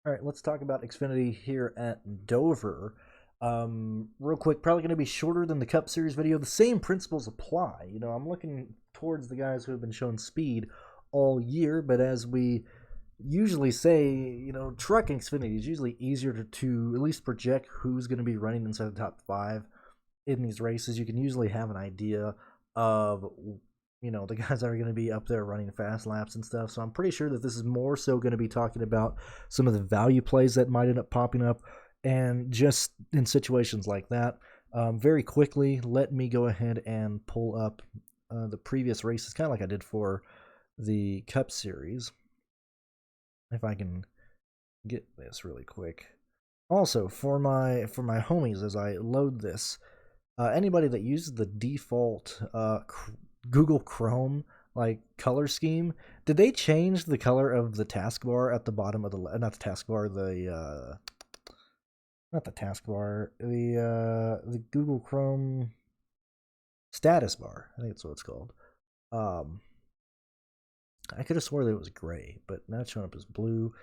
All right, let's talk about Xfinity here at Dover. Real quick, probably going to be shorter than the Cup Series video. The same principles apply. I'm looking towards the guys who have been showing speed all year, but as we usually say, truck Xfinity is usually easier to at least project who's going to be running inside the top five in these races. You can usually have an idea of the guys that are going to be up there running fast laps and stuff. So I'm pretty sure that this is more so going to be talking about some of the value plays that might end up popping up, and just in situations like that. Very quickly, let me go ahead and pull up the previous races, kind of like I did for the Cup Series. If I can get this really quick. Also, for my homies, as I load this, anybody that uses the default Google Chrome like color scheme, did they change the color of the taskbar at the bottom of the not the taskbar, the not the taskbar, the Google Chrome status bar? I think that's what it's called. I could have swore that it was gray, but now it's showing up as blue.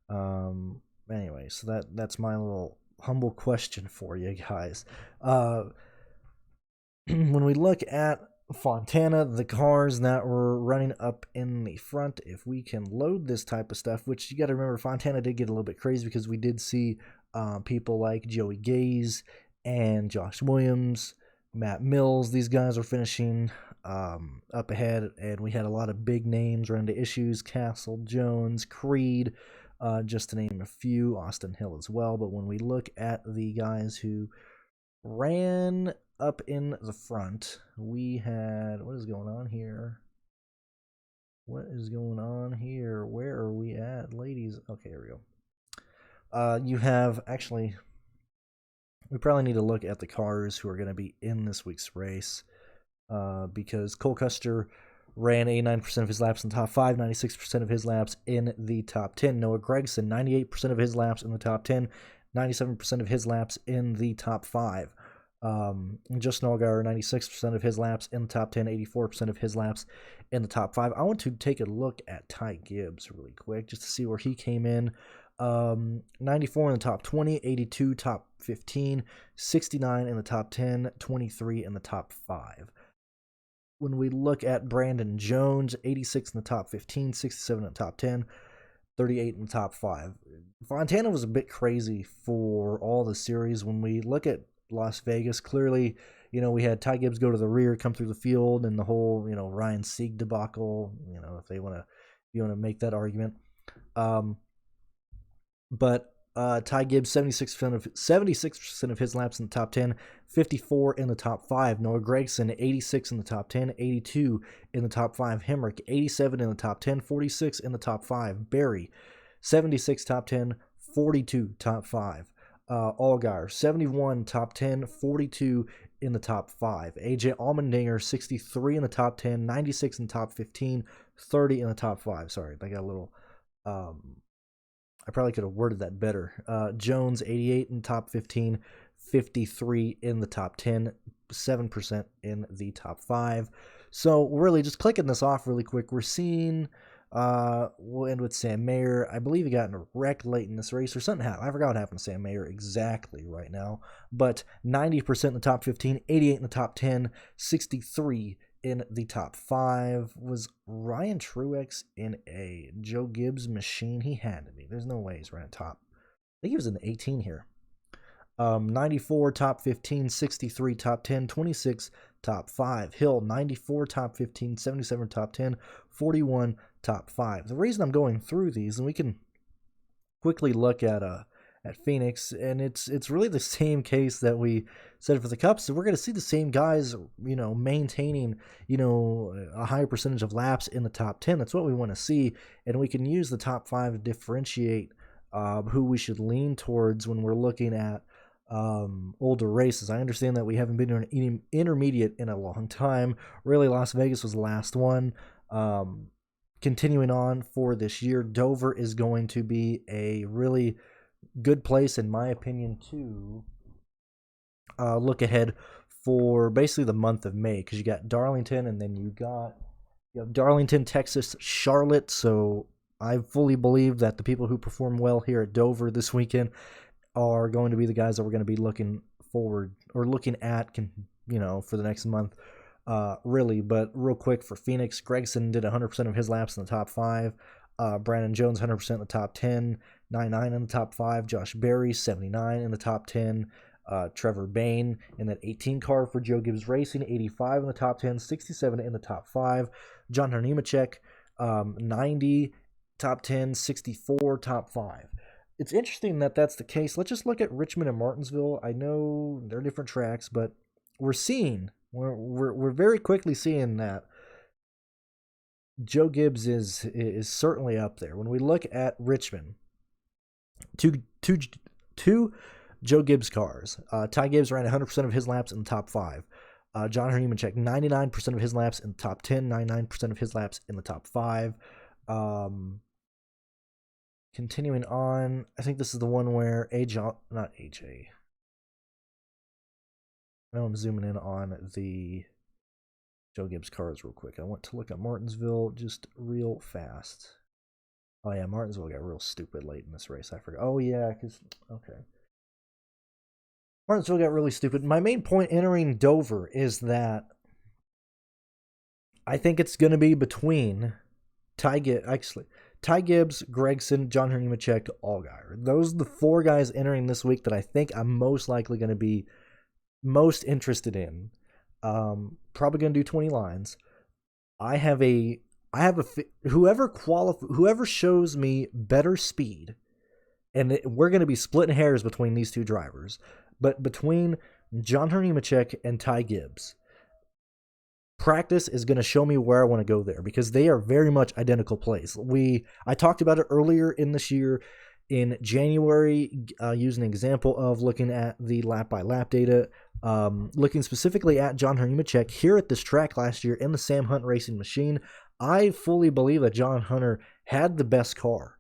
Anyway, so that's my little humble question for you guys. When we look at Fontana, the cars that were running up in the front, if we can load this type of stuff, which you got to remember, Fontana did get a little bit crazy because we did see people like Joey Gaze and Josh Williams, Matt Mills. These guys are finishing up ahead, and we had a lot of big names run into issues: Castle, Jones, Creed, just to name a few, Austin Hill as well. But when we look at the guys who ran up in the front, we had, what is going on here? What is going on here? Where are we at, ladies? Okay, here we go. You have, actually, we probably need to look at the cars who are going to be in this week's race, because Cole Custer ran 89% of his laps in the top 5, 96% of his laps in the top 10. Noah Gragson, 98% of his laps in the top 10, 97% of his laps in the top 5. Justin Allgaier, 96% of his laps in the top 10, 84% of his laps in the top 5. I want to take a look at Ty Gibbs really quick just to see where he came in. 94 in the top 20, 82 top 15, 69 in the top 10, 23 in the top 5. When we look at Brandon Jones, 86 in the top 15, 67 in the top 10, 38 in the top 5. Fontana was a bit crazy for all the series. When we look at Las Vegas, clearly, we had Ty Gibbs go to the rear, come through the field, and the whole, Ryan Sieg debacle, if you want to make that argument. But Ty Gibbs, 76% of his laps in the top 10, 54 in the top 5. Noah Gragson, 86 in the top 10, 82 in the top 5. Hemrick, 87 in the top 10, 46 in the top 5. Barry, 76 top 10, 42 top 5. Allgaier, 71 top 10, 42 in the top 5. AJ Allmendinger, 63 in the top 10, 96 in the top 15, 30 in the top 5. Sorry, I got a little... I probably could have worded that better. Jones, 88 in the top 15, 53 in the top 10, 7% in the top 5. So really, just clicking this off really quick, we're seeing, we'll end with Sam Mayer. I believe he got in a wreck late in this race or something happened. I forgot what happened to Sam Mayer exactly right now. But 90% in the top 15, 88 in the top 10, 63 in the top 5. Was Ryan Truex in a Joe Gibbs machine? He had to be. There's no way he's running top. I think he was in the 18 here. 94 top 15, 63 top 10, 26 top 5. Hill, 94 top 15, 77 top 10, 41 top 5. The reason I'm going through these, and we can quickly look at Phoenix, and it's really the same case that we said for the Cup. So we're going to see the same guys, maintaining, a higher percentage of laps in the top 10. That's what we want to see, and we can use the top 5 to differentiate who we should lean towards when we're looking at older races. I understand that we haven't been in an intermediate in a long time. Really, Las Vegas was the last one. Continuing on for this year, Dover is going to be a really good place, in my opinion, to look ahead for basically the month of May, because you got Darlington, and then you have Darlington, Texas, Charlotte. So I fully believe that the people who perform well here at Dover this weekend are going to be the guys that we're going to be looking forward or looking at, for the next month, really. But real quick for Phoenix, Gregson did 100% of his laps in the top 5. Brandon Jones, 100% in the top 10. 99 in the top 5. Josh Berry, 79 in the top 10. Trevor Bayne in that 18 car for Joe Gibbs Racing, 85 in the top 10, 67 in the top 5. John Nemechek, 90 top 10, 64 top 5. It's interesting that that's the case. Let's just look at Richmond and Martinsville. I know they're different tracks, but we're very quickly seeing that Joe Gibbs is certainly up there. When we look at Richmond, two Joe Gibbs cars. Ty Gibbs ran 100% of his laps in the top 5. John Nemechek, 99% of his laps in the top 10, 99% of his laps in the top 5. Continuing on, I think this is the one where I know I'm zooming in on the Joe Gibbs cars real quick. I want to look at Martinsville just real fast. Oh yeah, Martinsville got real stupid late in this race. I forgot. Oh yeah, okay. Martinsville got really stupid. My main point entering Dover is that I think it's going to be between Ty Gibbs, Gregson, John Nemechek, Allgaier. Those are the 4 guys entering this week that I think I'm most likely going to be most interested in. Probably going to do 20 lines. Whoever shows me better speed, and we're going to be splitting hairs between these 2 drivers, but between John Nemechek and Ty Gibbs, practice is going to show me where I want to go there because they are very much identical plays. I talked about it earlier in this year in January, using an example of looking at the lap-by-lap data, looking specifically at John Nemechek here at this track last year in the Sam Hunt Racing Machine. I fully believe that John Hunter had the best car,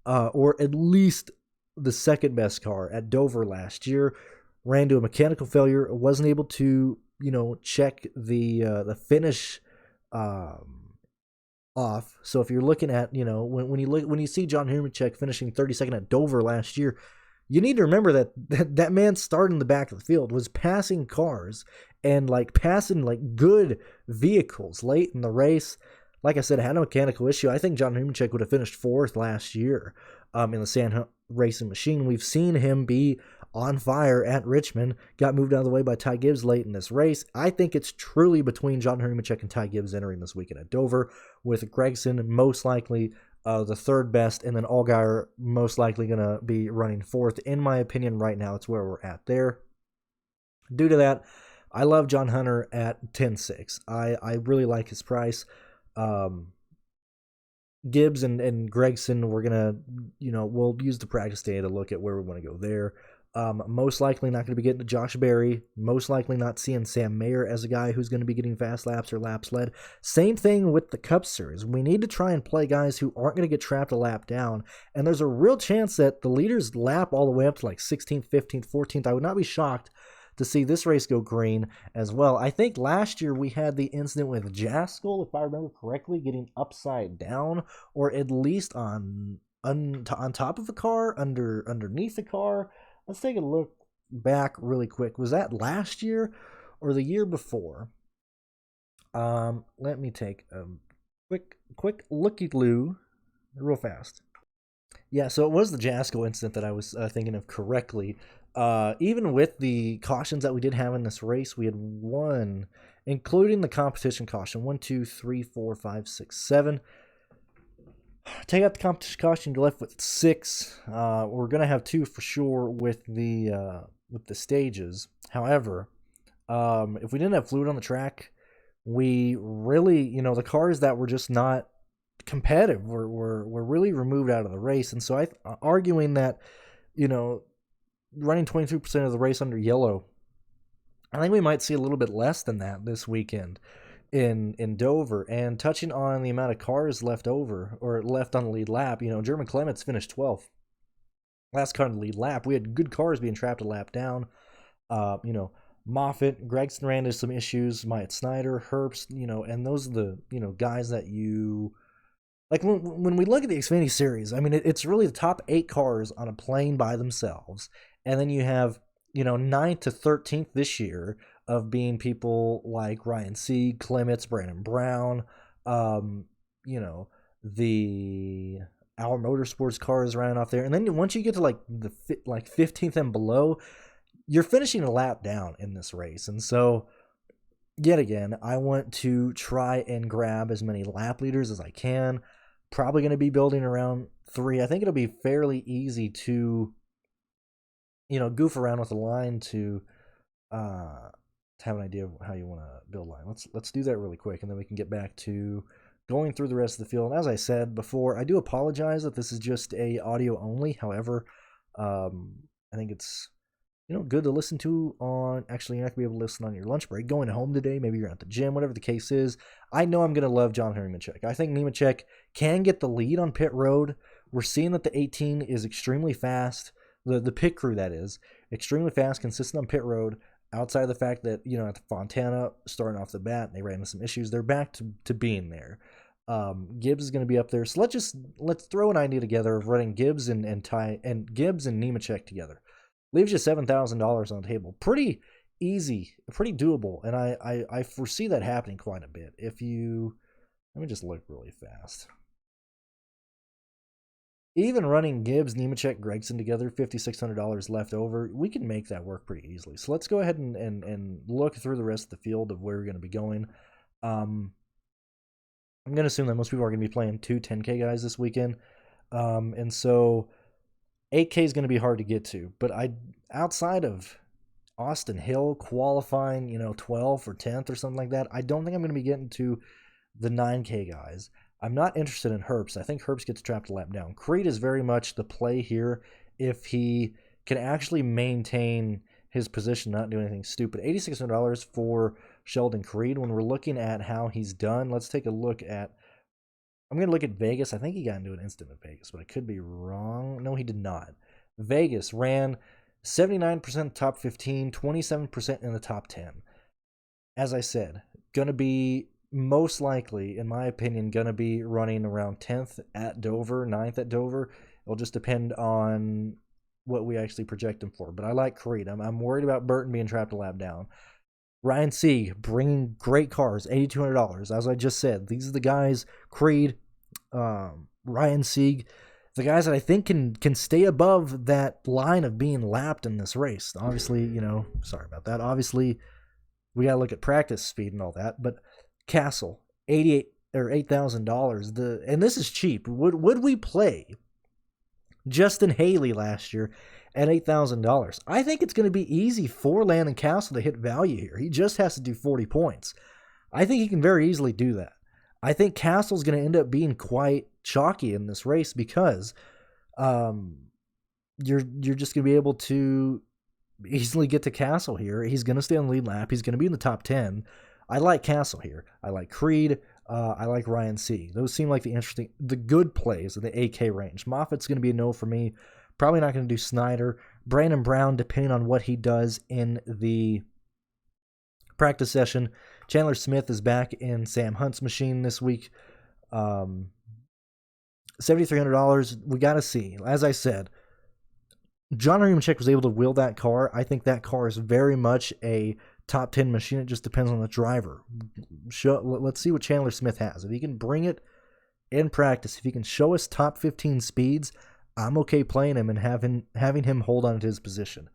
or at least the second best car at Dover last year. Ran to a mechanical failure, wasn't able to, check the finish off. So if you're looking at, when you see John Nemechek finishing 32nd at Dover last year, you need to remember that man started in the back of the field, was passing cars and passing good vehicles late in the race. Like I said, had a mechanical issue. I think John Nemechek would have finished 4th last year in the Sam Hunt Racing Machine. We've seen him be on fire at Richmond, got moved out of the way by Ty Gibbs late in this race. I think it's truly between John Nemechek and Ty Gibbs entering this weekend at Dover, with Gregson most likely the 3rd best, and then Allgaier most likely going to be running 4th. In my opinion, right now, it's where we're at there. Due to that, I love John Hunter at 10-6. I really like his price. Gibbs and Gregson, we're going to, we'll use the practice data to look at where we want to go there. Most likely not going to be getting to Josh Berry. Most likely not seeing Sam Mayer as a guy who's going to be getting fast laps or laps led. Same thing with the Cup Series. We need to try and play guys who aren't going to get trapped a lap down. And there's a real chance that the leaders lap all the way up to 16th, 15th, 14th. I would not be shocked to see this race go green as well. I think last year we had the incident with Jaskell, if I remember correctly, getting upside down, or at least on top of the car, underneath the car. Let's take a look back really quick. Was that last year or the year before? Let me take a quick looky-loo real fast. Yeah, so it was the Jaskell incident that I was thinking of correctly. Even with the cautions that we did have in this race, we had 1, including the competition caution, 1, 2, 3, 4, 5, 6, 7. Take out the competition caution, you're left with 6. We're gonna have 2 for sure with the stages. However, if we didn't have fluid on the track, we really, the cars that were just not competitive were really removed out of the race. And so arguing that, running 23% of the race under yellow, I think we might see a little bit less than that this weekend in Dover. And touching on the amount of cars left over or left on the lead lap, German Clements finished 12th. Last car on the lead lap. We had good cars being trapped a lap down. Moffitt, Gregson ran into some issues, Myatt Snyder, Herbst, and those are the, guys that you like when we look at the Xfinity series, I mean, it's really the top 8 cars on a plane by themselves. And then you have, 9th to 13th this year of being people like Ryan Sieg, Clements, Brandon Brown, um, you know, the Our Motorsports cars running off there. And then once you get to like the 15th and below, you're finishing a lap down in this race. And so, yet again, I want to try and grab as many lap leaders as I can. Probably going to be building around 3. I think it'll be fairly easy to, goof around with the line to have an idea of how you want to build line. Let's do that really quick, and then we can get back to going through the rest of the field. And as I said before, I do apologize that this is just a audio only. However, I think it's good to listen to on, actually, you're not going to be able to listen on your lunch break, going home today, maybe you're at the gym, whatever the case is. I know I'm going to love John Henry Nemechek. I think Nemechek can get the lead on pit road. We're seeing that the 18 is extremely fast, the pit crew, that is, extremely fast, consistent on pit road, outside of the fact that, at the Fontana, starting off the bat, they ran into some issues. They're back to being there. Gibbs is going to be up there. So let's throw an idea together of running Gibbs and Gibbs and Nemechek together. Leaves you $7,000 on the table. Pretty easy, pretty doable, and I foresee that happening quite a bit. Let me just look really fast. Even running Gibbs, Nemechek, Gregson together, $5,600 left over, we can make that work pretty easily. So let's go ahead and look through the rest of the field of where we're going to be going. I'm going to assume that most people are going to be playing 2 10K guys this weekend, and so 8K is going to be hard to get to, but outside of Austin Hill qualifying, 12th or 10th or something like that, I don't think I'm going to be getting to the 9K guys. I'm not interested in Herbst. I think Herbst gets trapped a lap down. Creed is very much the play here if he can actually maintain his position, not do anything stupid. $8,600 for Sheldon Creed. When we're looking at how he's done, let's take a look at, I'm going to look at Vegas. I think he got into an instant at Vegas, but I could be wrong. No, he did not. Vegas ran 79% top 15, 27% in the top 10. As I said, going to be most likely, in my opinion, going to be running around 10th at Dover, 9th at Dover. It'll just depend on what we actually project him for. But I like Creed. I'm worried about Burton being trapped a lap down. Ryan Sieg bringing great cars, $8,200. As I just said, these are the guys, Creed, Ryan Sieg, the guys that I think can stay above that line of being lapped in this race. Obviously, sorry about that. Obviously, we got to look at practice speed and all that. But Castle, $8,000. And this is cheap. Would we play Justin Haley last year at $8,000? I think it's going to be easy for Landon Castle to hit value here. He just has to do 40 points. I think he can very easily do that. I think Castle's going to end up being quite chalky in this race because you're just going to be able to easily get to Castle here. He's going to stay on the lead lap. He's going to be in the top 10. I like Castle here. I like Creed. I like Ryan C. Those seem like the good plays of the AK range. Moffitt's going to be a no for me. Probably not going to do Snyder. Brandon Brown, depending on what he does in the practice session. Chandler Smith is back in Sam Hunt's machine this week. $7,300. We got to see. As I said, John Nemechek was able to wheel that car. I think that car is very much a top 10 machine. It just depends on the driver. Let's see what Chandler Smith has. If he can bring it in practice, if he can show us top 15 speeds, I'm okay playing him and having him hold on to his position.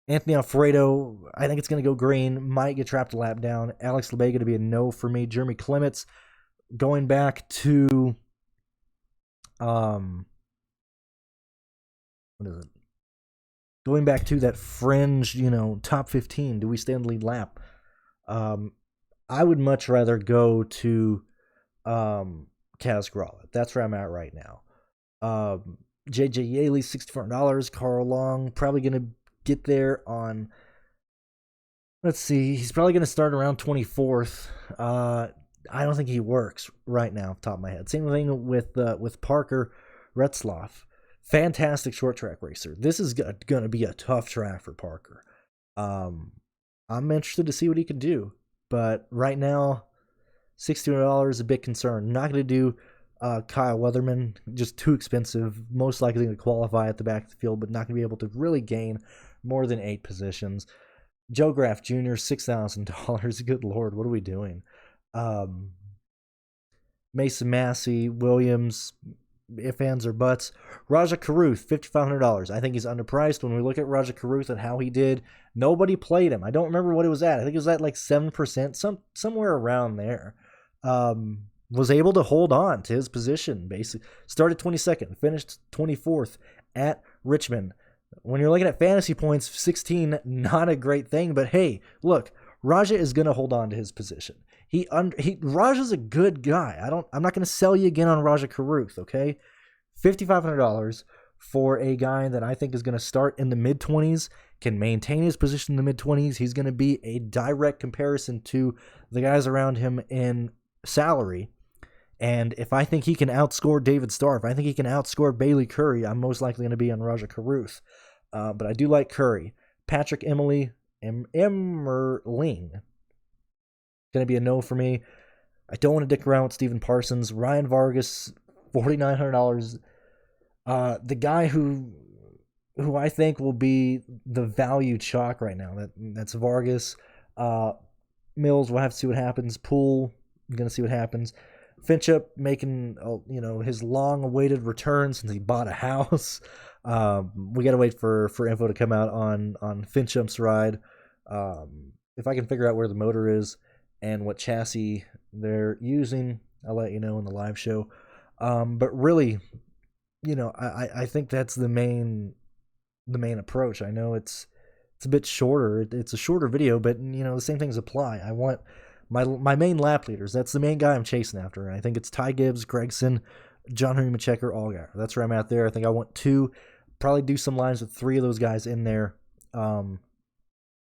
Anthony Alfredo, I think it's going to go green. Might get trapped a lap down. Alex Lebay going to be a no for me. Jeremy Clements, going back to what is it? Going back to that fringe, top 15. Do we stay on the lead lap? I would much rather go to Kaz Grala. That's where I'm at right now. JJ Yaley, $64. Carl Long, probably going to get there on, let's see, he's probably going to start around 24th. I don't think he works right now off the top of my head. Same thing with Parker Retzloff. Fantastic short track racer. This is going to be a tough track for Parker. I'm interested to see what he can do. But right now, $61 is a bit concerned. Not going to do Kyle Weatherman, just too expensive, most likely to qualify at the back of the field, but not going to be able to really gain more than 8 positions. Joe Graff Jr., $6,000. Good Lord, what are we doing? Mason Massey, Williams, if, ands, or buts. Raja Caruth, $5,500. I think he's underpriced. When we look at Raja Caruth and how he did, nobody played him. I don't remember what it was at. I think it was at like 7%, somewhere around there. Was able to hold on to his position, basically. Started 22nd, finished 24th at Richmond. When you're looking at fantasy points, 16, not a great thing, but hey, look, Raja is going to hold on to his position. Raja's a good guy. I'm not going to sell you again on Raja Caruth, okay? $5,500 for a guy that I think is going to start in the mid-20s, can maintain his position in the mid-20s. He's going to be a direct comparison to the guys around him in salary. And if I think he can outscore David Starr, if I think he can outscore Bailey Curry, I'm most likely going to be on Raja Caruth. But I do like Curry. Patrick Emmerling, going to be a no for me. I don't want to dick around with Stephen Parsons. Ryan Vargas, $4,900. The guy who I think will be the value chalk right now. That's Vargas. Mills, we'll have to see what happens. Poole, I'm going to see what happens. Finchup making his long-awaited return since he bought a house. We got to wait for info to come out on Finchup's ride. If I can figure out where the motor is and what chassis they're using, I'll let you know in the live show. But really, I think that's the main approach. I know it's a bit shorter. It's a shorter video, but the same things apply. I want my main lap leaders. That's the main guy I'm chasing after. And I think it's Ty Gibbs, Gregson, John Henry Machecker, Allgaier. That's where I'm at there. I think I want 2, probably do some lines with 3 of those guys in there. The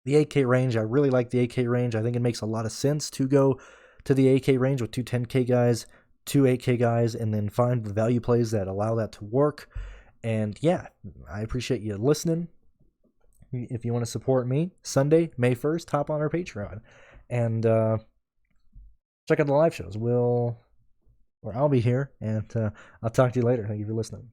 8K range, I really like the 8K range. I think it makes a lot of sense to go to the 8K range with 2 10K guys, 2 8K guys, and then find the value plays that allow that to work. And yeah, I appreciate you listening. If you want to support me, Sunday, May 1st, hop on our Patreon. And check out the live shows. I'll be here, and I'll talk to you later. Thank you for listening.